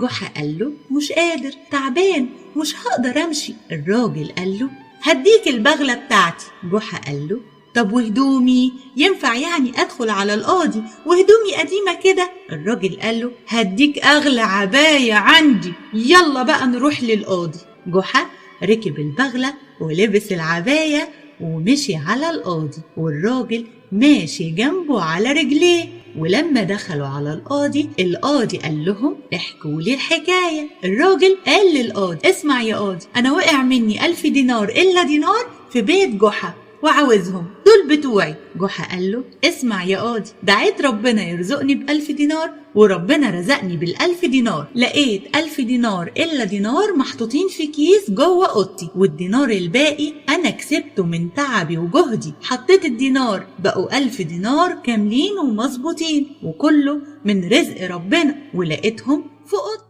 جحا قال له مش قادر، تعبان، مش هقدر امشي. الراجل قال له هديك البغلة بتاعتي. جحا قال له طب وهدومي، ينفع يعني ادخل على القاضي وهدومي قديمة كده؟ الراجل قال له هديك اغلى عباية عندي، يلا بقى نروح للقاضي. جحا ركب البغلة ولبس العباية ومشي على القاضي، والراجل ماشي جنبه على رجليه. ولما دخلوا على القاضي قال لهم احكوا لي الحكاية. الراجل قال للقاضي اسمع يا قاضي، انا وقع مني 1000 دينار الا دينار في بيت جحا وعاوزهم، دول بتوعي. جحا قال له اسمع يا قاضي، دعيت ربنا يرزقني ب1000 دينار وربنا رزقني بال1000 دينار. لقيت 1000 دينار إلا دينار محطوطين في كيس جوه أوضتي، والدينار الباقي أنا كسبته من تعبي وجهدي. حطيت الدينار بقوا 1000 دينار كاملين ومظبوطين، وكله من رزق ربنا، ولقيتهم في أوضتي.